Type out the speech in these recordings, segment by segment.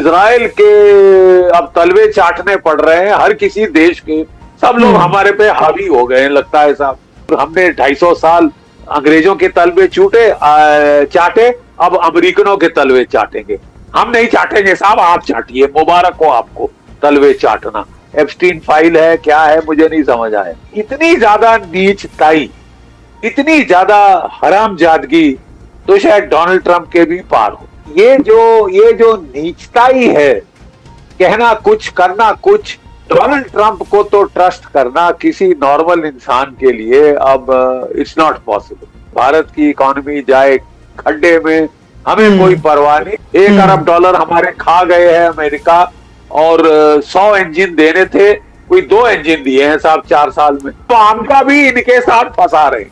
Israel के अब तलवे चाटने पड़ रहे हैं हर किसी देश के। सब लोग हमारे पे हावी हो गए हैं लगता है साहब। हमने 250 साल अंग्रेजों के तलवे चाटे, अब अमेरिकनों के तलवे चाटेंगे। हम नहीं चाटेंगे साहब, आप चाटिए, मुबारक हो आपको तलवे चाटना। एप्स्टीन फाइल है क्या है मुझे नहीं समझ आया। इतनी ज्यादा नीचताई, इतनी ज्यादा हरामजादगी तो शायद डोनाल्ड ट्रंप के भी पार हो। ये जो नीचताई है, कहना कुछ करना कुछ, डोनाल्ड ट्रंप को तो ट्रस्ट करना किसी नॉर्मल इंसान के लिए अब इट्स नॉट पॉसिबल। भारत की इकोनॉमी जाए खड्डे में, हमें कोई परवाह नहीं। $1 अरब हमारे खा गए हैं अमेरिका, और 100 इंजन देने थे, कोई 2 इंजन दिए हैं साहब 4 साल में। तो आमका भी इनके साथ फंसा रहे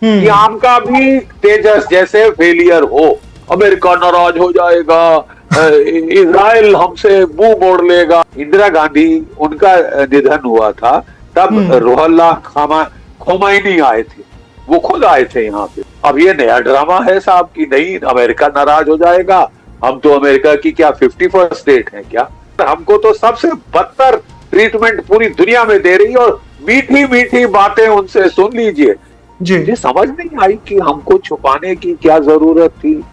कि आमका भी तेजस जैसे फेलियर हो, अमेरिका नाराज हो जाएगा, इजराइल हमसे मुंह मोड़ लेगा। इंदिरा गांधी उनका निधन हुआ था तब रुहुल्लाह खोमैनी आए थे, वो खुद आए थे यहाँ पे। अब ये नया ड्रामा है साहब कि नहीं अमेरिका नाराज हो जाएगा, हम तो अमेरिका की क्या 51st स्टेट है क्या? हमको तो सबसे बदतर ट्रीटमेंट पूरी दुनिया में दे रही है, और मीठी मीठी बातें उनसे सुन लीजिए। मुझे समझ नहीं आई कि हमको छुपाने की क्या जरूरत थी।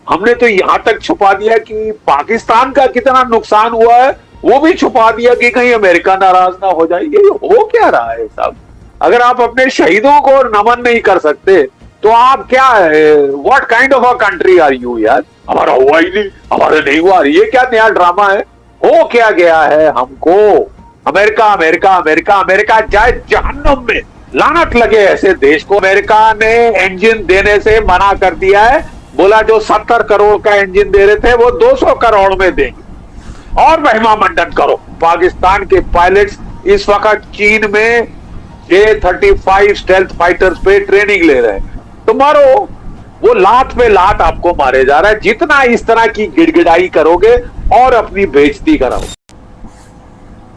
हमने तो यहां तक छुपा दिया कि पाकिस्तान का कितना नुकसान हुआ है वो भी छुपा दिया कि कहीं अमेरिका नाराज ना हो जाए। ये हो क्या रहा है साहब? अगर आप अपने शहीदों को नमन नहीं कर सकते तो आप क्या है, what kind of a country are you यार? हमारा हुआ ही नहीं, हमारा नहीं हुआ, ये क्या नया ड्रामा है? हो क्या गया है हमको? अमेरिका अमेरिका अमेरिका अमेरिका जाए जहन्नुम में, लानत लगे ऐसे देश को। अमेरिका ने इंजन देने से मना कर दिया है, बोला जो 70 करोड़ का इंजन दे रहे थे वो 200 करोड़ में देंगे, और महिमा मंडन करो। पाकिस्तान के पायलट्स इस वक्त चीन में J-35 स्टेल्थ फाइटर्स पे ट्रेनिंग ले रहे हैं। तो मारो, वो लात पे लात आपको मारे जा रहा है। जितना इस तरह की गिड़गिड़ाई करोगे और अपनी बेइज्जती कराओगे।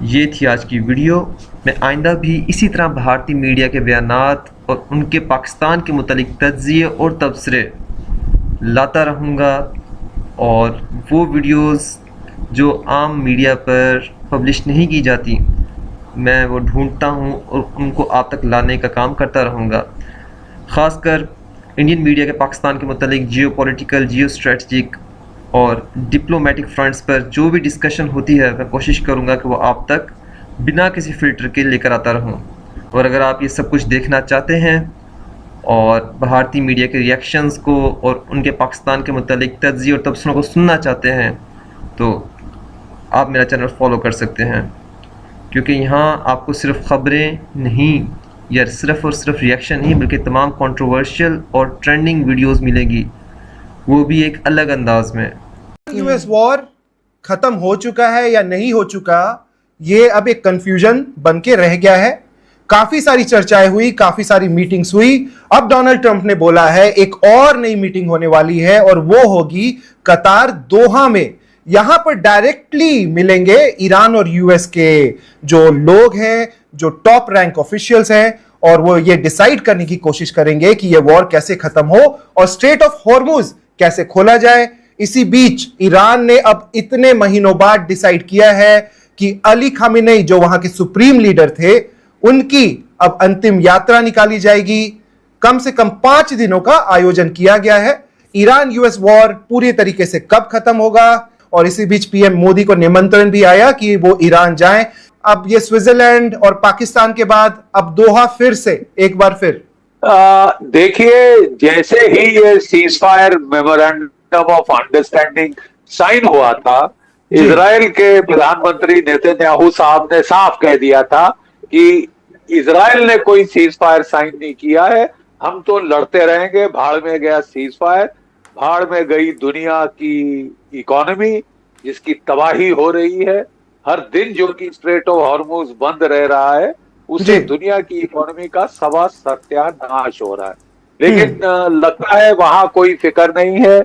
ये थी आज की वीडियो। मैं आइंदा भी इसी तरह भारतीय मीडिया के बयानात और उनके पाकिस्तान के मुतालिक तज्ज़िये और तबसरे लाता रहूँगा, और वो वीडियोस जो आम मीडिया पर पब्लिश नहीं की जाती मैं वो ढूंढता हूँ और उनको आप तक लाने का काम करता रहूँगा। ख़ासकर इंडियन मीडिया के पाकिस्तान के मुतालिक जियो पॉलिटिकल, जियो स्ट्रेटजिक और डिप्लोमेटिक फ्रंट्स पर जो भी डिस्कशन होती है मैं कोशिश करूँगा कि वो आप तक बिना किसी फ़िल्टर के लेकर आता रहूँ। और अगर आप ये सब कुछ देखना चाहते हैं और भारतीय मीडिया के रिएक्शंस को और उनके पाकिस्तान के मुतालिक तज्ज़िये और तबसरों को सुनना चाहते हैं तो आप मेरा चैनल फॉलो कर सकते हैं, क्योंकि यहाँ आपको सिर्फ ख़बरें नहीं या सिर्फ और सिर्फ रिएक्शन नहीं बल्कि तमाम कंट्रोवर्शियल और ट्रेंडिंग वीडियोस मिलेगी, वो भी एक अलग अंदाज में। यूएस वॉर ख़त्म हो चुका है या नहीं हो चुका, ये अब एक कंफ्यूजन बन के रह गया है। काफ़ी सारी चर्चाएं हुई, काफ़ी सारी मीटिंग्स हुई। अब डोनाल्ड ट्रंप ने बोला है एक और नई मीटिंग होने वाली है और वो होगी कतार दोहा में। यहां पर डायरेक्टली मिलेंगे ईरान और यूएस के जो लोग हैं, जो टॉप रैंक ऑफिशियल्स हैं, और वो ये डिसाइड करने की कोशिश करेंगे कि ये वॉर कैसे खत्म हो और स्ट्रेट ऑफ हॉर्मुज कैसे खोला जाए। इसी बीच ईरान ने अब इतने महीनों बाद डिसाइड किया है कि अली खामेनेई जो वहां के सुप्रीम लीडर थे उनकी अब अंतिम यात्रा निकाली जाएगी। कम से कम 5 दिनों का आयोजन किया गया है। ईरान यूएस वॉर पूरी तरीके से कब खत्म होगा, और इसी बीच पीएम मोदी को निमंत्रण भी आया कि वो ईरान जाएं। अब ये स्विट्जरलैंड और पाकिस्तान के बाद अब दोहा फिर से एक बार फिर देखिए, जैसे ही ये cease fire memorandum of understanding sign हुआ था, इजराइल के प्रधानमंत्री नेतन्याहू साहब ने साफ कह दिया था कि इजराइल ने कोई सीज फायर साइन नहीं किया है, हम तो लड़ते रहेंगे। भाड़ में गया सीज फायर, भाड़ में गई दुनिया की इकोनॉमी जिसकी तबाही हो रही है। हर दिन जो कि स्ट्रेट ऑफ हॉर्मुज बंद रह रहा है उससे दुनिया की इकोनॉमी का सवा सत्यानाश हो रहा है। लेकिन लगता है वहां कोई फिक्र नहीं है।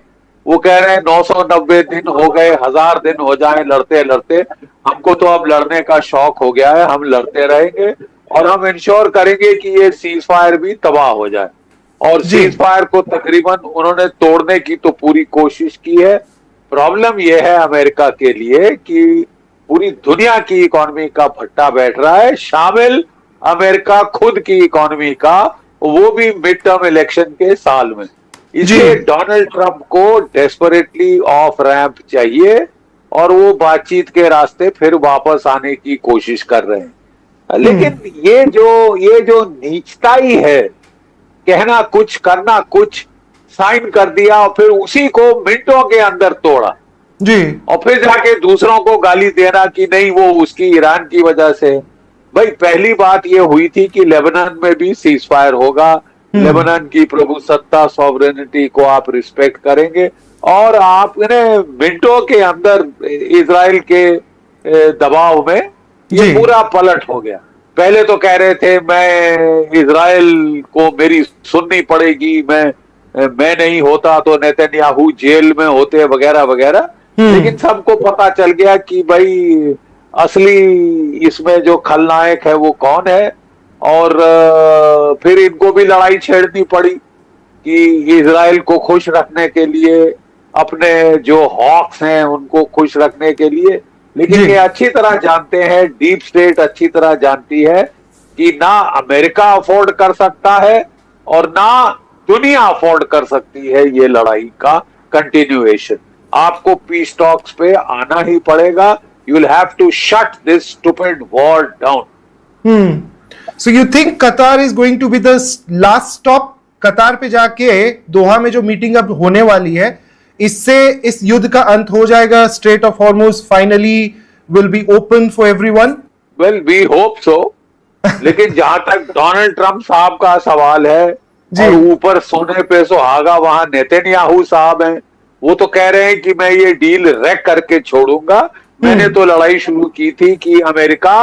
वो कह रहे हैं 990 दिन हो गए, 1000 दिन हो जाए लड़ते लड़ते, हमको तो अब लड़ने का शौक हो गया है, हम लड़ते रहेंगे और हम इंश्योर करेंगे कि ये सीज फायर भी तबाह हो जाए। और सीज फायर को तकरीबन उन्होंने तोड़ने की तो पूरी कोशिश की है। प्रॉब्लम यह है अमेरिका के लिए कि पूरी दुनिया की इकोनॉमी का भट्टा बैठ रहा है, शामिल अमेरिका खुद की इकोनॉमी का, वो भी मिड टर्म इलेक्शन के साल में। इसलिए डोनाल्ड ट्रंप को डेस्परेटली ऑफ रैंप चाहिए और वो बातचीत के रास्ते फिर वापस आने की कोशिश कर रहे हैं। लेकिन ये जो नीचताई है, कहना कुछ करना कुछ, साइन कर दिया और फिर उसी को मिनटों के अंदर तोड़ा जी, और फिर जाके दूसरों को गाली देना कि नहीं वो उसकी ईरान की वजह से। भाई पहली बात ये हुई थी कि लेबनान में भी सीज फायर होगा, लेबनान की प्रभुसत्ता सॉवरेनिटी को आप रिस्पेक्ट करेंगे और आप मिनटों के अंदर इजराइल के दबाव में ये पूरा पलट हो गया। पहले तो कह रहे थे मैं इजराइल को मेरी सुननी पड़ेगी, मैं नहीं होता तो नेतन्याहू जेल में होते वगैरह वगैरह। लेकिन सबको पता चल गया कि भाई असली इसमें जो खलनायक है वो कौन है। और फिर इनको भी लड़ाई छेड़नी पड़ी कि इजराइल को खुश रखने के लिए, अपने जो हॉक्स हैं उनको खुश रखने के लिए। लेकिन ये अच्छी तरह जानते हैं, डीप स्टेट अच्छी तरह जानती है कि ना अमेरिका अफोर्ड कर सकता है और ना दुनिया अफोर्ड कर सकती है ये लड़ाई का कंटिन्यूएशन। आपको पीस टॉक्स पे आना ही पड़ेगा। You will have to shut this stupid war down. So you think Qatar is going to be the last stop? Qatar पे जाके दोहा में जो मीटिंग अब होने वाली है, इससे इस युद्ध का अंत हो जाएगा? Strait of Hormuz finally will be open for everyone? Well we hope so. लेकिन जहां तक डोनाल्ड ट्रंप साहब का सवाल है, और ऊपर सोने पे सुहागा वहां नेतन्याहू साहब हैं, वो तो कह रहे हैं कि मैं ये डील रैक करके छोड़ूंगा। मैंने तो लड़ाई शुरू की थी कि अमेरिका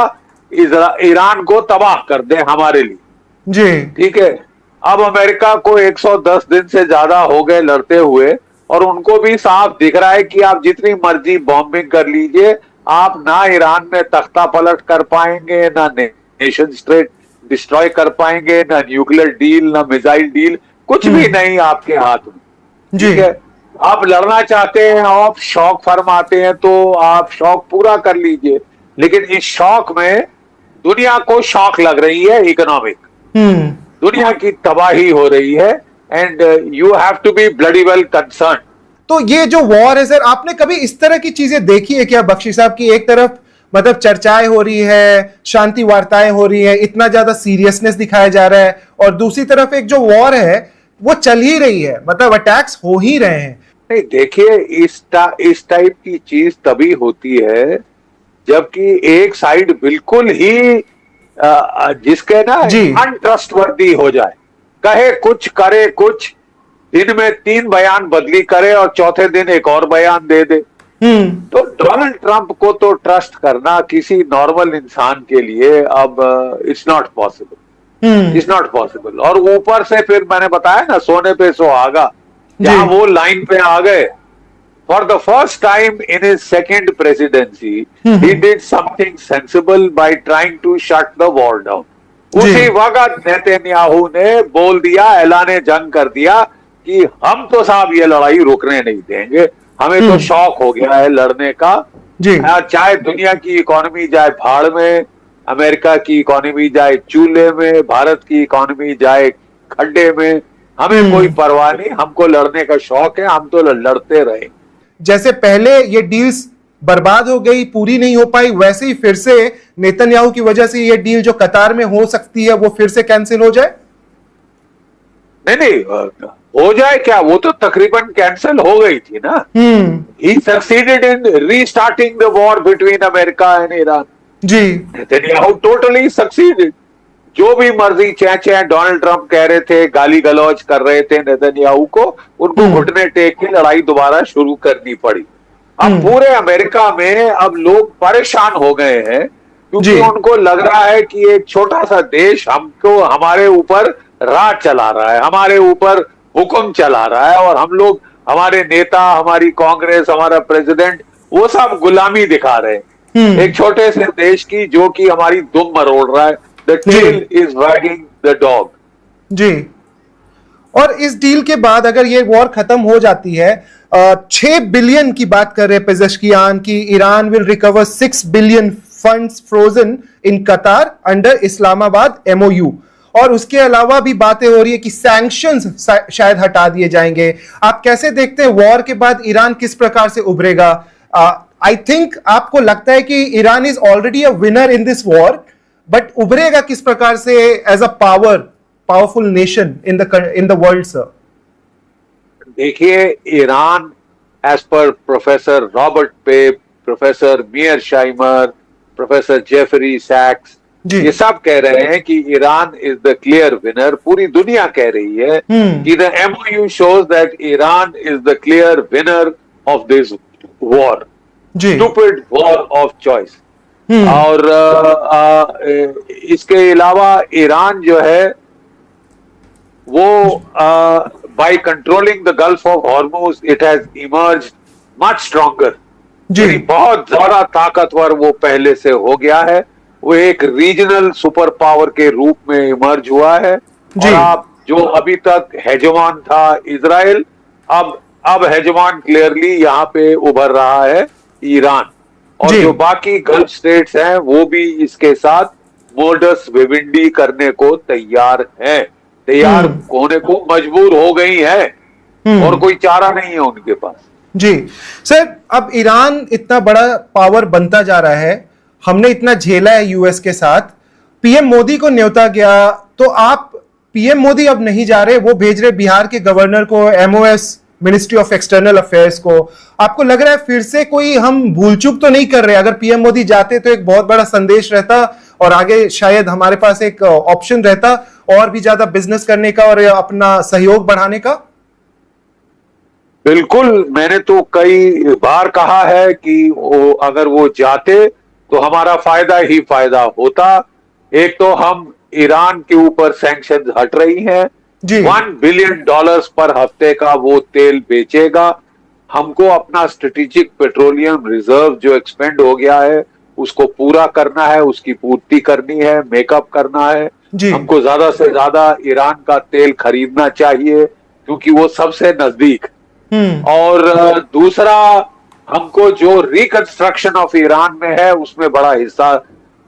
ईरान को तबाह कर दे हमारे लिए जी, ठीक है। अब अमेरिका को 110 दिन से ज्यादा हो गए लड़ते हुए और उनको भी साफ दिख रहा है कि आप जितनी मर्जी बॉम्बिंग कर लीजिए, आप ना ईरान में तख्ता पलट कर पाएंगे, ना नेशन स्टेट डिस्ट्रॉय कर पाएंगे, ना न्यूक्लियर डील, ना मिसाइल डील, कुछ भी नहीं आपके हाथ में। ठीक है, आप लड़ना चाहते हैं, आप शौक फरमाते हैं तो आप शौक पूरा कर लीजिए। लेकिन इस शौक में दुनिया को शौक लग रही है, इकोनॉमिक दुनिया की तबाही हो रही है and you have to be bloody well concern. तो ये जो वॉर है सर, आपने कभी इस तरह की चीजें देखी है क्या बख्शी साहब की? एक तरफ मतलब चर्चाएं हो रही है, शांति वार्ताएं हो रही है, इतना ज्यादा सीरियसनेस दिखाया जा रहा है, और दूसरी तरफ एक जो वॉर है वो चल ही रही है, मतलब अटैक्स हो ही रहे हैं। नहीं देखिए, इस टाइप की चीज तभी होती है जबकि एक साइड बिल्कुल ही जिसके ना अनट्रस्टवर्दी हो जाए, कहे कुछ करे कुछ, दिन में 3 बयान बदली करे और चौथे दिन एक और बयान दे दे। तो डोनाल्ड ट्रंप को तो ट्रस्ट करना किसी नॉर्मल इंसान के लिए अब it's not possible, it's not possible. और ऊपर से फिर मैंने बताया ना, सोने पे सुहागा, जहां वो लाइन पे आ गए। For the first time in his second presidency, he did something sensible by trying to shut the war down. उसी वक्त नेतन्याहू ने बोल दिया, ऐलाने जंग कर दिया कि हम तो साहब ये लड़ाई रोकने नहीं देंगे, हमें तो शौक हो गया है लड़ने का। चाहे दुनिया की इकोनॉमी जाए भाड़ में, अमेरिका की इकोनॉमी जाए चूल्हे में, भारत की इकोनॉमी जाए खड्डे में, हमें कोई परवाह नहीं, हमको लड़ने का शौक है, हम तो लड़ते रहे। जैसे पहले ये डील्स बर्बाद हो गई, पूरी नहीं हो पाई, वैसे ही फिर से नेतन्याहू की वजह से ये डील जो कतार में हो सकती है वो फिर से कैंसिल हो जाए? नहीं हो जाए क्या, वो तो तकरीबन कैंसिल हो गई थी ना। He succeeded in restarting the war between America and Iran. जी, नेतन्याहू टोटली सक्सीडेड। जो भी मर्जी चैं डोनाल्ड ट्रंप कह रहे थे, गाली गलौज कर रहे थे नेतन्याहू को, उनको घुटने टेक के लड़ाई दोबारा शुरू करनी पड़ी। अब पूरे अमेरिका में अब लोग परेशान हो गए हैं क्योंकि उनको लग रहा है कि एक छोटा सा देश हमको, हमारे ऊपर राज चला रहा है, हमारे ऊपर हुक्म चला रहा है, और हम लोग, हमारे नेता, हमारी कांग्रेस, हमारा प्रेसिडेंट, वो सब गुलामी दिखा रहे हैं एक छोटे से देश की, जो कि हमारी दुम मरोड़ रहा है। The tail is wagging the dog. जी, और इस डील के बाद अगर ये वॉर खत्म हो जाती है, 6 बिलियन की बात कर रहे हैं पेजेश्कियान की, Iran will recover 6 billion funds frozen in Qatar under Islamabad MOU। और उसके अलावा भी बातें हो रही है कि सैंक्शंस शायद हटा दिए जाएंगे। आप कैसे देखते हैं वॉर के बाद ईरान किस प्रकार से उभरेगा? आई थिंक आपको लगता है कि Iran is already a winner in this war, but उभरेगा किस प्रकार से as a powerful nation in the world sir? देखिए, Iran as per professor Robert Pape, professor Mearsheimer, professor Jeffrey सैक्स, ये सब कह रहे हैं कि Iran is the clear winner. पूरी दुनिया कह रही है कि the MOU shows that Iran is the clear winner of this war, stupid war of choice. और इसके अलावा ईरान जो है वो by controlling the gulf of Hormuz it has emerged much stronger. बहुत ज्यादा ताकतवर वो पहले से हो गया है। वो एक रीजनल सुपर पावर के रूप में इमर्ज हुआ है। और आप जो अभी तक हेजमान था इजराइल, अब हेजमान क्लियरली यहाँ पे उभर रहा है ईरान। और जो बाकी गल्फ स्टेट्स हैं वो भी इसके साथ मोडस विवेंडी करने को तैयार होने को मजबूर हो गई है, और कोई चारा नहीं है उनके पास। जी सर, अब ईरान इतना बड़ा पावर बनता जा रहा है, हमने इतना झेला है यूएस के साथ, पीएम मोदी को न्योता गया, तो आप पीएम मोदी अब नहीं जा रहे, वो भेज रहे बिहार के गवर्नर को, MOS ministry of external affairs को। आपको लग रहा है फिर से कोई हम भूल चूक तो नहीं कर रहे? अगर पीएम मोदी जाते तो एक बहुत बड़ा संदेश रहता और आगे शायद हमारे पास एक ऑप्शन रहता और भी ज्यादा बिजनेस करने का और अपना सहयोग बढ़ाने का। बिल्कुल, मैंने तो कई बार कहा है कि अगर वो जाते तो हमारा फायदा ही फायदा होता। एक तो हम ईरान के ऊपर सैंक्शंस हट रही हैं, $1 बिलियन पर हफ्ते का वो तेल बेचेगा। हमको अपना स्ट्रेटेजिक पेट्रोलियम रिजर्व जो एक्सपेंड हो गया है उसको पूरा करना है, उसकी पूर्ति करनी है, मेकअप करना है। हमको ज्यादा से ज्यादा ईरान का तेल खरीदना चाहिए क्योंकि वो सबसे नजदीक। और दूसरा, हमको जो रिकंस्ट्रक्शन ऑफ ईरान में है उसमें बड़ा हिस्सा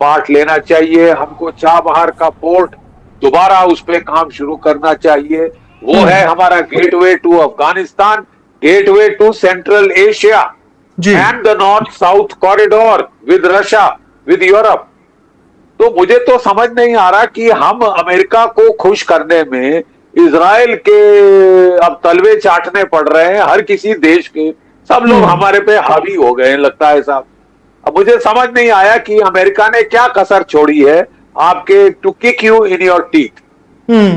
पार्ट लेना चाहिए। हमको चाबहार का पोर्ट दोबारा उस पर काम शुरू करना चाहिए। वो है हमारा gateway to Afghanistan, gateway to central Asia and the north south corridor with Russia, with Europe. तो मुझे तो समझ नहीं आ रहा कि हम अमेरिका को खुश करने में इजराइल के अब तलवे चाटने पड़ रहे हैं। हर किसी देश के सब लोग हमारे पे हावी हो गए हैं, लगता है साहब। अब मुझे समझ नहीं आया कि अमेरिका ने क्या कसर छोड़ी है आपके to kick you in your teeth.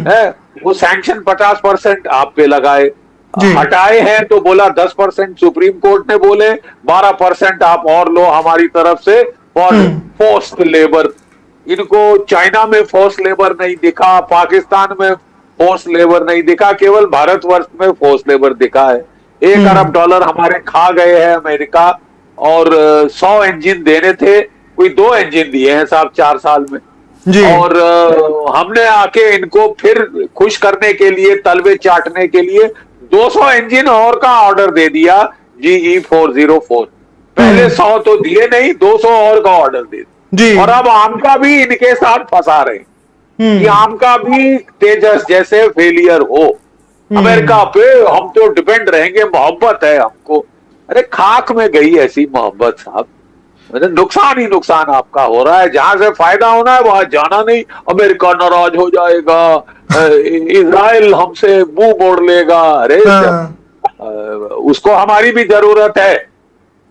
है वो सैंक्शन 50% आप पे लगाए, हटाए हैं तो बोला 10%, सुप्रीम कोर्ट ने बोले 12% आप और लो हमारी तरफ से फॉर फोर्स्ड लेबर। इनको चाइना में फोर्स लेबर नहीं दिखा, पाकिस्तान में फोर्स लेबर नहीं दिखा, केवल भारतवर्ष में फोर्स लेबर दिखा है। $1 अरब हमारे खा गए हैं अमेरिका, और 100 इंजन देने थे, कोई 2 इंजन दिए हैं साहब 4 साल में। और हमने आके इनको फिर खुश करने के लिए, तलवे चाटने के लिए 200 इंजन और का ऑर्डर दे दिया GE 404। पहले 100 तो दिए नहीं, 200 और का ऑर्डर दे दिया। और अब आम का भी इनके साथ फंसा रहे कि आम का भी तेजस जैसे फेलियर हो। अमेरिका पे हम तो डिपेंड रहेंगे, मोहब्बत है हमको। अरे खाक में गई ऐसी मोहब्बत साहब, नुकसान ही नुकसान आपका हो रहा है। जहां से फायदा होना है वहां जाना नहीं। अमेरिका नाराज हो जाएगा, इजराइल हमसे मुंह मोड़ लेगा। अरे उसको हमारी भी जरूरत है,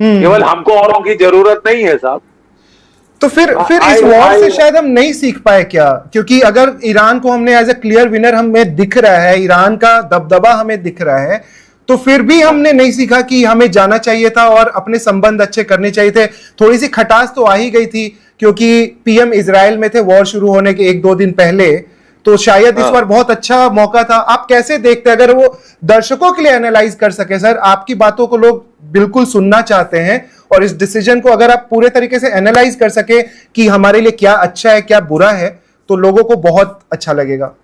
केवल हमको औरों की जरूरत नहीं है साहब। तो फिर इस वॉर से शायद हम नहीं सीख पाए क्या? क्योंकि अगर ईरान को हमने एज ए क्लियर विनर हमें दिख रहा है, ईरान का दबदबा हमें दिख रहा है, तो फिर भी हमने नहीं सीखा कि हमें जाना चाहिए था और अपने संबंध अच्छे करने चाहिए थे। थोड़ी सी खटास तो आ ही गई थी क्योंकि पीएम इजराइल में थे वॉर शुरू होने के 1-2 दिन पहले, तो शायद इस बार बहुत अच्छा मौका था। आप कैसे देखते, अगर वो दर्शकों के लिए एनालाइज कर सके सर, आपकी बातों को लोग बिल्कुल सुनना चाहते हैं, और इस डिसीजन को अगर आप पूरे तरीके से एनालाइज कर सके कि हमारे लिए क्या अच्छा है क्या बुरा है, तो लोगों को बहुत अच्छा लगेगा।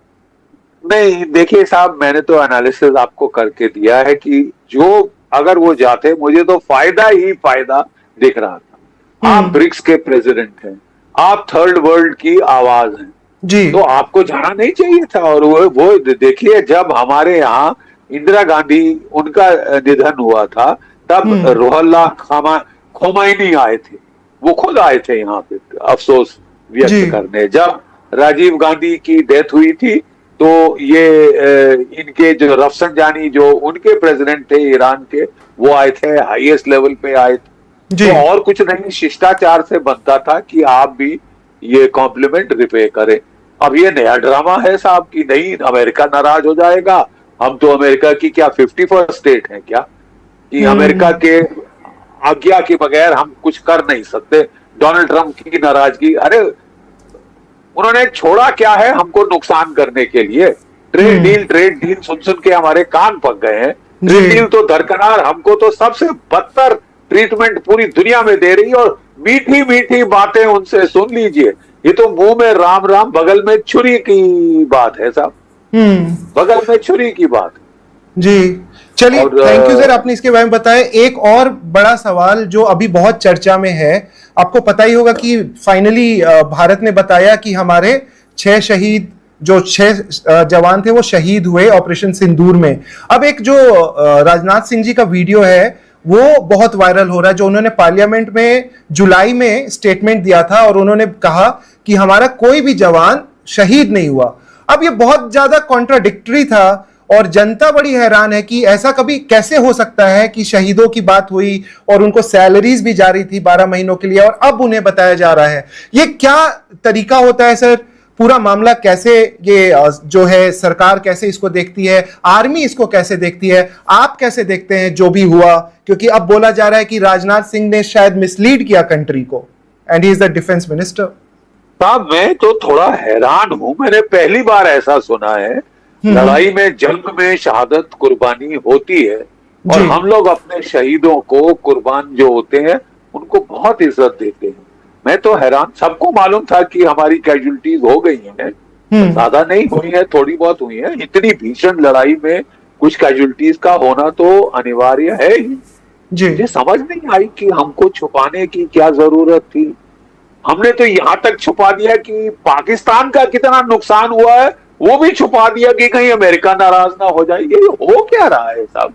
नहीं देखिए साहब, मैंने तो एनालिसिस आपको करके दिया है कि जो अगर वो जाते, मुझे तो फायदा ही फायदा दिख रहा था। आप ब्रिक्स के प्रेसिडेंट हैं, आप थर्ड वर्ल्ड की आवाज हैं, जी तो आपको जाना नहीं चाहिए था। और वो देखिए, जब हमारे यहाँ इंदिरा गांधी उनका निधन हुआ था, तब रुहुल्लाह खोमैनी आए थे, वो खुद आए थे यहाँ पे अफसोस व्यक्त करने। जब राजीव गांधी की डेथ हुई थी, तो ये इनके जो रफसंजानी जो उनके प्रेसिडेंट थे ईरान के, वो आए थे, हाईएस्ट लेवल पे आए थे। तो और कुछ नहीं, शिष्टाचार से बनता था कि आप भी ये कॉम्प्लीमेंट रिपे करें। अब ये नया ड्रामा है साहब कि नहीं अमेरिका नाराज हो जाएगा, हम तो अमेरिका की क्या 51st स्टेट है क्या, कि अमेरिका के आज्ञा के बगैर हम कुछ कर नहीं सकते। डोनाल्ड ट्रंप की नाराजगी, अरे उन्होंने छोड़ा क्या है हमको नुकसान करने के लिए? ट्रेड डील सुन सुन के हमारे कान पक गए हैं। ट्रेड डील तो दरकरार, हमको तो सबसे बदतर ट्रीटमेंट पूरी दुनिया में दे रही है, और मीठी मीठी बातें उनसे सुन लीजिए। ये तो मुंह में राम राम, बगल में छुरी की बात है साहब, बगल में छुरी की बात जी। चलिए, थैंक यू सर, आपने इसके बारे में बताया। एक और बड़ा सवाल जो अभी बहुत चर्चा में है, आपको पता ही होगा कि फाइनली भारत ने बताया कि हमारे 6 शहीद, जो 6 जवान थे वो शहीद हुए ऑपरेशन सिंदूर में। अब एक जो राजनाथ सिंह जी का वीडियो है वो बहुत वायरल हो रहा है, जो उन्होंने पार्लियामेंट में जुलाई में स्टेटमेंट दिया था, और उन्होंने कहा कि हमारा कोई भी जवान शहीद नहीं हुआ। अब ये बहुत ज्यादा कॉन्ट्राडिक्टरी था, और जनता बड़ी हैरान है कि ऐसा कभी कैसे हो सकता है कि शहीदों की बात हुई और उनको सैलरीज भी जारी थी 12 महीनों के लिए, और अब उन्हें बताया जा रहा है। ये क्या तरीका होता है सर? पूरा मामला कैसे, ये जो है सरकार कैसे इसको देखती है, आर्मी इसको कैसे देखती है, आप कैसे देखते हैं जो भी हुआ? क्योंकि अब बोला जा रहा है कि राजनाथ सिंह ने शायद मिसलीड किया कंट्री को, and he is the defence minister. साहब मैं तो थोड़ा हैरान हूं, मैंने पहली बार ऐसा सुना है। लड़ाई में, जंग में शहादत कुर्बानी होती है, और हम लोग अपने शहीदों को, कुर्बान जो होते हैं, उनको बहुत इज्जत देते हैं। मैं तो हैरान, सबको मालूम था कि हमारी कैजुअलिटीज हो गई हैं, ज्यादा नहीं हुई है, थोड़ी बहुत हुई है। इतनी भीषण लड़ाई में कुछ कैजुअलिटीज का होना तो अनिवार्य है ही। मुझे समझ नहीं आई कि हमको छुपाने की क्या जरूरत थी। हमने तो यहां तक छुपा दिया कि पाकिस्तान का कितना नुकसान हुआ है वो भी छुपा दिया कि कहीं अमेरिका नाराज ना हो जाए। ये हो क्या रहा है साहब?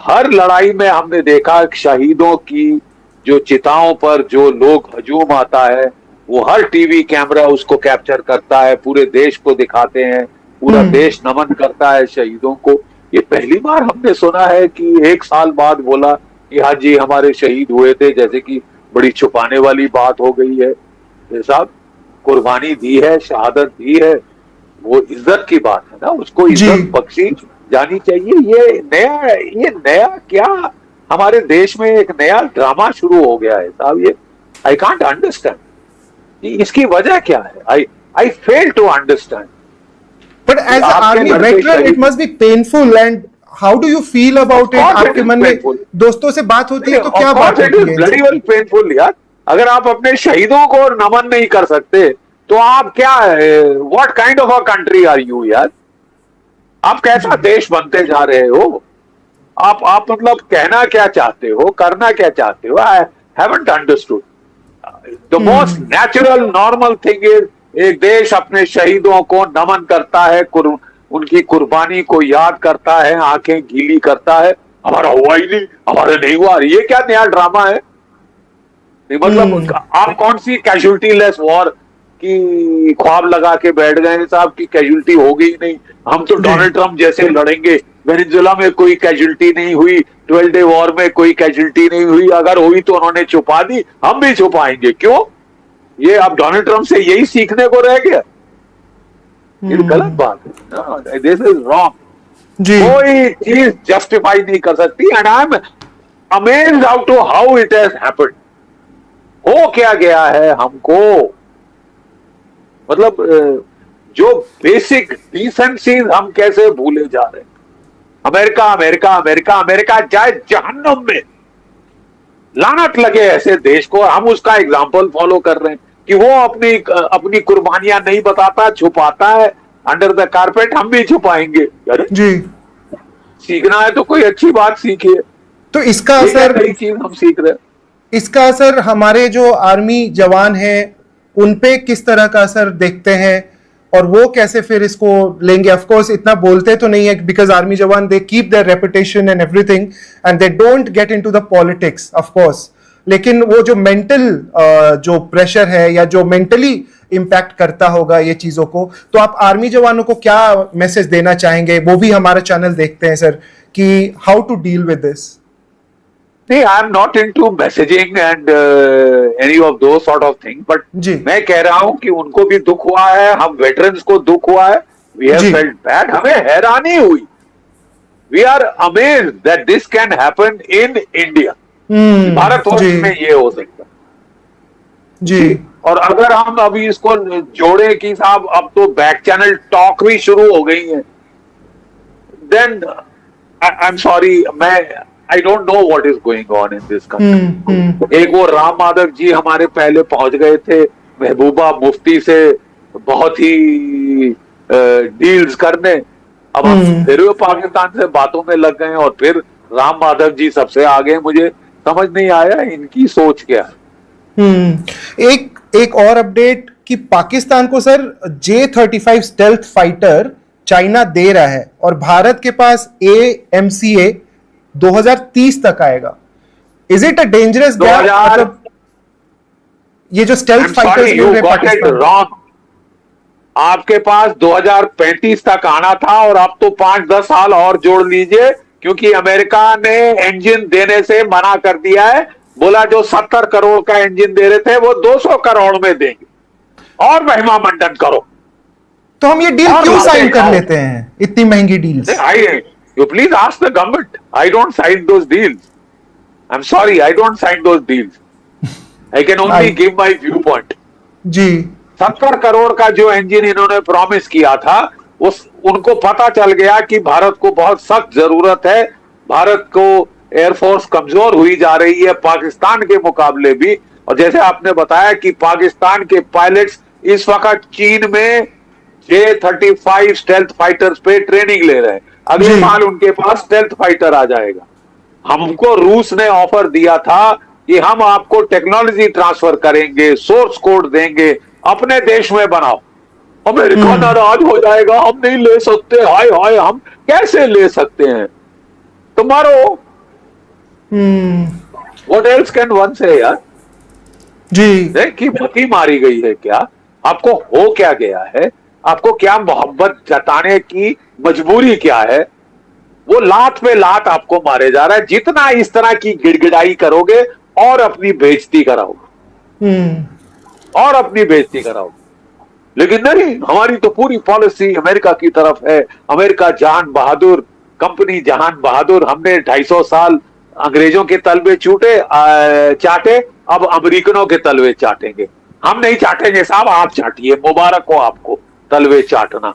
हर लड़ाई में हमने देखा शहीदों की जो चिताओं पर जो लोग हजूम आता है, वो हर टीवी कैमरा उसको कैप्चर करता है, पूरे देश को दिखाते हैं, पूरा देश नमन करता है शहीदों को। ये पहली बार हमने सुना है कि 1 साल बाद बोला कि हाँ जी हमारे शहीद हुए थे, जैसे कि बड़ी छुपाने वाली बात हो गई है। साहब कुर्बानी दी है, शहादत दी है, वो इज्जत की बात है ना, उसको इज्जत बख्शी जानी चाहिए। ये नया क्या हमारे देश में एक नया ड्रामा शुरू हो गया है साहब। ये आई कांट अंडरस्टैंड, इसकी वजह क्या है? I fail to understand. But as army veteran it must be painful, and how do you feel about it? आपके मन में दोस्तों से बात होती है तो क्या बात होती है? ब्लडी वेल पेनफुल यार। अगर आप अपने शहीदों को नमन नहीं कर सकते तो आप क्या, what kind of a country are you यार? आप कैसा देश बनते जा रहे हो? आप मतलब कहना क्या चाहते हो, करना क्या चाहते हो? I haven't understood. The most natural normal thing is, एक देश अपने शहीदों को नमन करता है, उनकी कुर्बानी को याद करता है, आंखें गीली करता है। हमारा हुआ ही नहीं, हमारा नहीं हुआ, ये क्या नया ड्रामा है? मतलब आप कौन सी कैजुअलिटी लेस वॉर की ख्वाब लगा के बैठ गए साहब की कैजुअलिटी हो गई नहीं, हम तो डोनाल्ड ट्रंप जैसे लड़ेंगे। वेनेजुएला में कोई कैजुअलिटी नहीं हुई, 12 डे वॉर में कोई कैजुअलिटी नहीं हुई, अगर हुई तो उन्होंने छुपा दी, हम भी छुपाएंगे। क्यों? ये अब डोनाल्ड ट्रंप से यही सीखने को रह गया। ये गलत बात है, दिस इज रॉन्ग। कोई चीज जस्टिफाई नहीं कर सकती। And I am amazed out to how it has happened. हो क्या गया है हमको? मतलब जो बेसिक डिसेंसीज हम कैसे भूले जा रहे हैं। अमेरिका अमेरिका अमेरिका अमेरिका जाए जहन्नुम में, लानत लगे ऐसे देश को। हम उसका एग्जाम्पल फॉलो कर रहे हैं कि वो अपनी कुर्बानियां नहीं बताता, छुपाता है, अंडर द कारपेट हम भी छुपाएंगे। अरे जी, सीखना है तो कोई अच्छी बात सीखिए। तो इसका ये क्या असर, नई चीज हम सीख रहे हैं? इसका असर हमारे जो आर्मी जवान हैं उन पे किस तरह का असर देखते हैं, और वो कैसे फिर इसको लेंगे? ऑफ कोर्स इतना बोलते तो नहीं है, बिकॉज आर्मी जवान they keep their reputation and everything and they don't get into the politics of course, लेकिन वो जो मेंटल जो प्रेशर है या जो मेंटली इम्पैक्ट करता होगा ये चीजों को, तो आप आर्मी जवानों को क्या मैसेज देना चाहेंगे? वो भी हमारा चैनल देखते हैं सर, कि how to deal with this. नहीं, I am not into messaging and any of those sort of thing, but जी, मैं कह रहा हूं कि उनको भी दुख हुआ है, हम वेटरन्स को दुख हुआ है, वी हैव जी। फेल्ट बैड, हमें हैरानी हुई, we are amazed that this can happen in India. Bharatvarsh ji, में ये हो सकता है। जी, और अगर हम अभी इसको जोड़े कि साहब अब तो बैक चैनल टॉक भी शुरू हो गई है, देन आई एम सॉरी, मैं I don't know what is going on in this country. एक वो राम माधव जी हमारे पहले पहुंच गए थे महबूबा मुफ्ती से बहुत ही डील्स करने, अब हम फिर वो पाकिस्तान से बातों में लग गए और फिर राम माधव जी सबसे आगे। मुझे समझ नहीं आया इनकी सोच क्या है। एक और अपडेट कि पाकिस्तान को sir J-35 stealth fighter China दे रहा है, और भारत के पास AMCA 2030 तक आएगा। Is it a dangerous gap? मतलब ये जो स्टेल्थ फाइटर्स मिल रहे पाकिस्तान, रॉन्ग, आपके पास 2035 तक आना था और अब तो 5-10 साल और जोड़ लीजिए, क्योंकि अमेरिका ने इंजन देने से मना कर दिया है। बोला जो 70 करोड़ का इंजन दे रहे थे वो 200 करोड़ में देंगे, और महिमा मंडन करो। तो हम ये डील क्यों साइन कर लेते हैं, इतनी महंगी deals? You please ask the government. I don't sign those deals. I'm sorry, I don't sign those deals. I can only give my viewpoint. जी, 70 करोड़ का जो इंजन इन्होंने प्रॉमिस किया था, उनको पता चल गया कि भारत को बहुत सख्त जरूरत है, भारत को एयरफोर्स कमजोर हुई जा रही है पाकिस्तान के मुकाबले भी। और जैसे आपने बताया कि पाकिस्तान के पायलट्स इस वक्त चीन में J-35 स्टेल्थ फाइटर्स पे ट्रेनिंग ले रहे हैं, अगले साल उनके पास स्टेल्थ फाइटर आ जाएगा। हमको रूस ने ऑफर दिया था कि हम आपको टेक्नोलॉजी ट्रांसफर करेंगे, सोर्स कोड देंगे, अपने देश में बनाओ। अमेरिका नाराज हो जाएगा, हम नहीं ले सकते, हाय हाय हम कैसे ले सकते हैं? तुम्हारो व्हाट एल्स कैन वन से यार? जी, कि मती मारी गई है क्या? आपको हो क्या गया है? आपको क्या मोहब्बत जताने की मजबूरी क्या है? वो लात पे लात आपको मारे जा रहा है। जितना इस तरह की गिड़गिड़ाई करोगे और अपनी बेइज्जती कराओगे, और अपनी बेइज्जती कराओगे। लेकिन नहीं, हमारी तो पूरी पॉलिसी अमेरिका की तरफ है। अमेरिका जहान बहादुर, कंपनी जहान बहादुर, हमने 250 साल अंग्रेजों के तलवे चाटे, अब अमेरिकनों के तलवे चाटेंगे। हम नहीं चाटेंगे साहब, आप चाटिए, मुबारक हो आपको तलवे चाटना।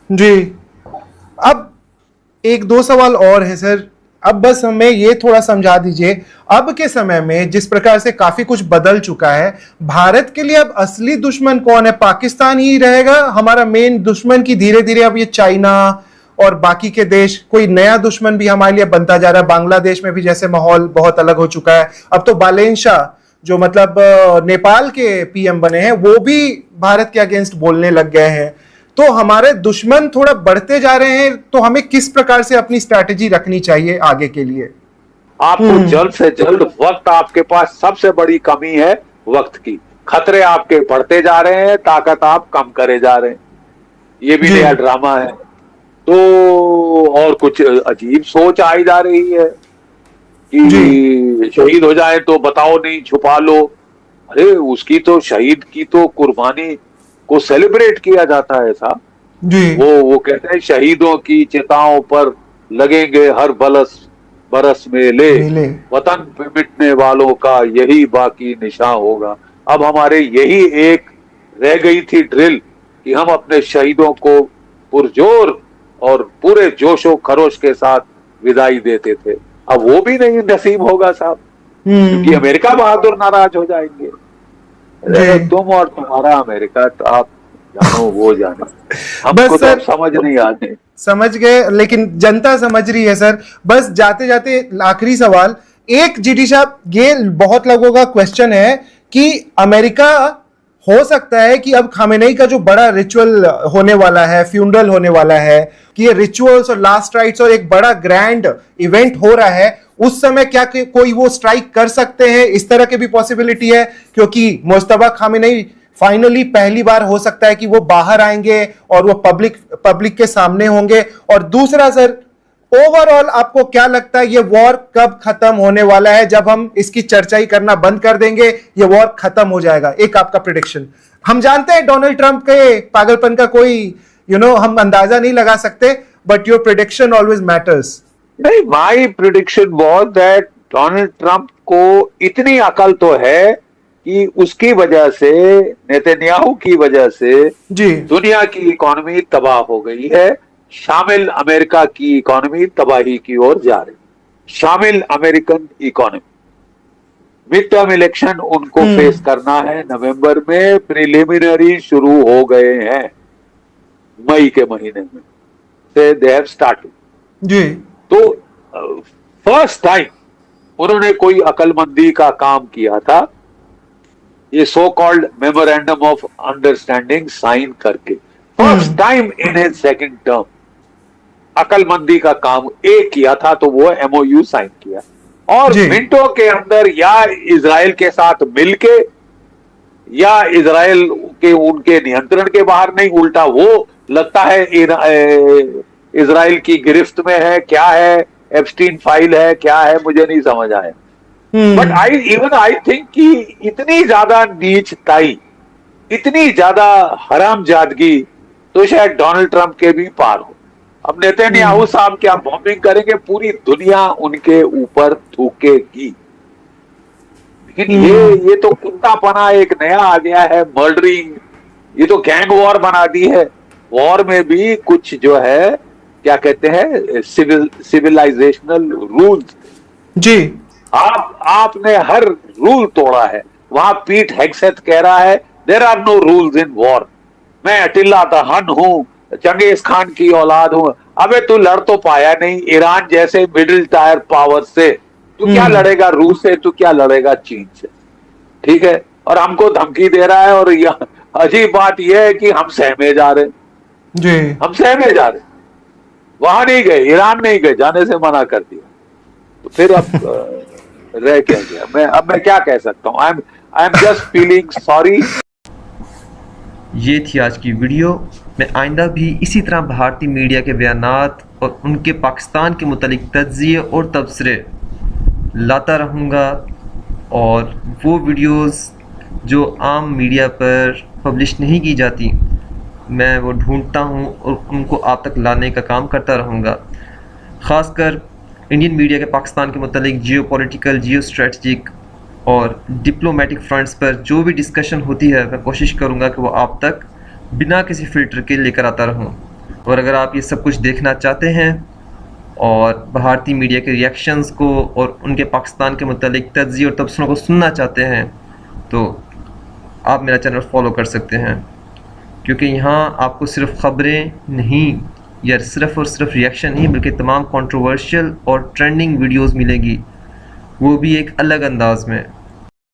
जी। अब एक दो सवाल और है सर, अब बस हमें ये थोड़ा समझा दीजिए, अब के समय में जिस प्रकार से काफी कुछ बदल चुका है, भारत के लिए अब असली दुश्मन कौन है? पाकिस्तान ही रहेगा हमारा मेन दुश्मन, की धीरे धीरे अब ये चाइना और बाकी के देश, कोई नया दुश्मन भी हमारे लिए बनता जा रहा है? बांग्लादेश में भी जैसे माहौल बहुत अलग हो चुका है, अब तो बालेन शाह जो मतलब नेपाल के पीएम बने हैं वो भी भारत के अगेंस्ट बोलने लग गए हैं। तो हमारे दुश्मन थोड़ा बढ़ते जा रहे हैं, तो हमें किस प्रकार से अपनी स्ट्रैटेजी रखनी चाहिए आगे के लिए? आपको जल्द से जल्द, वक्त आपके पास सबसे बड़ी कमी है वक्त की। खतरे आपके बढ़ते जा रहे हैं, ताकत आप कम करे जा रहे हैं। ये भी नया ड्रामा है। तो और कुछ अजीब सोच आई जा रही है कि शहीद हो जाए तो बताओ नहीं, छुपा लो। अरे उसकी तो, शहीद की तो कुर्बानी को सेलिब्रेट किया जाता है साहब। वो कहते हैं शहीदों की चिताओं पर लगेंगे हर बरस मेले, वतन पे मिटने वालों का यही बाकी निशान होगा। अब हमारे यही एक रह गई थी ड्रिल कि हम अपने शहीदों को पुरजोर और पूरे जोशो खरोश के साथ विदाई देते थे। अब वो भी नहीं नसीब होगा साहब, क्योंकि अमेरिका बहादुर नाराज हो जाएंगे। तुम और तुम्हारा अमेरिका, तो आप जानो वो जाने। हमको बस तो अब सर समझ नहीं आते। समझ गए, लेकिन जनता समझ रही है सर। बस जाते जाते आखिरी सवाल, एक जीटी साहब, ये बहुत लोगों का क्वेश्चन है कि अमेरिका, हो सकता है कि अब खामेनेई का जो बड़ा रिचुअल होने वाला है, फ्यूनरल होने वाला है, कि ये रिचुअल्स और लास्ट राइट्स और एक बड़ा ग्रैंड इवेंट हो रहा है, उस समय क्या कोई वो स्ट्राइक कर सकते हैं? इस तरह की भी पॉसिबिलिटी है, क्योंकि मुस्तफा खामेनेई फाइनली पहली बार हो सकता है कि वो बाहर आएंगे और वो पब्लिक के सामने होंगे। और दूसरा सर, ओवरऑल आपको क्या लगता है ये वॉर कब खत्म होने वाला है? जब हम इसकी चर्चा ही करना बंद कर देंगे, ये वॉर खत्म हो जाएगा? एक आपका प्रेडिक्शन। हम जानते हैं डोनाल्ड ट्रंप के पागलपन का कोई हम अंदाजा नहीं लगा सकते, but your prediction always matters. नहीं, my prediction was that Donald Trump को इतनी अकल तो है कि उसकी वजह से, नेतन्याहू की वजह से जी दुनिया की इकोनॉमी तबाह हो गई है, शामिल अमेरिका की इकोनॉमी तबाही की ओर जा रही, शामिल American economy. Mid term election उनको फेस करना है नवंबर में, प्रिलिमिनरी शुरू हो गए हैं मई के महीने में से, दे हैव स्टार्टेड। जी तो फर्स्ट टाइम उन्होंने कोई अकलमंदी का काम किया था, ये so called memorandum of understanding sign करके, first time in his second term अकलमंदी का काम एक किया था, तो वो एमओयू साइन किया और मिनटों के अंदर या इजराइल के साथ मिलके, या इजराइल के उनके नियंत्रण के बाहर नहीं, उल्टा वो लगता है इजराइल की गिरफ्त में है, क्या है, एप्स्टीन फाइल है, क्या है, मुझे नहीं समझ आया। बट आई थिंक कि इतनी ज्यादा नीचताई, इतनी ज्यादा हरामजादगी तो शायद डोनाल्ड ट्रंप के भी पार हो। अब नेतन्याहू साहब क्या बॉम्बिंग करेंगे, पूरी दुनिया उनके ऊपर थूकेगी। लेकिन ये तो कुत्तापना एक नया आ गया है, मर्डरिंग, ये तो गैंग वॉर बना दी है। वॉर में भी कुछ जो है, क्या कहते हैं, सिविलाइजेशनल रूल्स, जी आपने हर रूल तोड़ा है। वहां पीट हेग्सेथ कह रहा है there are no rules in war, मैं अटिल्ला द हन हूं, चंगेज खान की औलाद हूं। अबे तू लड़ तो पाया नहीं ईरान जैसे मिडिल टायर पावर से, तू क्या लड़ेगा रूस से, तू क्या लड़ेगा चीन से, ठीक है? और हमको धमकी दे रहा है। और अजीब बात यह है कि हम सहमे जा रहे, जी हम सहमे जा रहे, वहां नहीं गए, ईरान नहीं गए, जाने से मना कर दिया। तो फिर अब रह क्या गया? मैं क्या कह सकता हूँ? I am just feeling sorry. ये थी आज की वीडियो। मैं आइंदा भी इसी तरह भारतीय मीडिया के बयानात और उनके पाकिस्तान के मुतालिक तज्ज़िये और तबसरे लाता रहूँगा, और वो वीडियोस जो आम मीडिया पर पब्लिश नहीं की जाती, मैं वो ढूंढता हूँ और उनको आप तक लाने का काम करता रहूँगा। ख़ासकर इंडियन मीडिया के पाकिस्तान के मुतालिक जियो पॉलिटिकल, जियो स्ट्रेटजिक और डिप्लोमेटिक फ्रंट्स पर जो भी डिस्कशन होती है, मैं कोशिश करूँगा कि वो आप तक बिना किसी फ़िल्टर के लेकर आता रहूँ। और अगर आप ये सब कुछ देखना चाहते हैं और भारतीय मीडिया के रिएक्शंस को और उनके पाकिस्तान के मुतालिक तज्ज़िये और तबसरों को सुनना चाहते हैं, तो आप मेरा चैनल फॉलो कर सकते हैं, क्योंकि यहाँ आपको सिर्फ ख़बरें नहीं या सिर्फ़ और सिर्फ रिएक्शन नहीं, बल्कि तमाम कंट्रोवर्शियल और ट्रेंडिंग वीडियोस मिलेगी, वो भी एक अलग अंदाज में।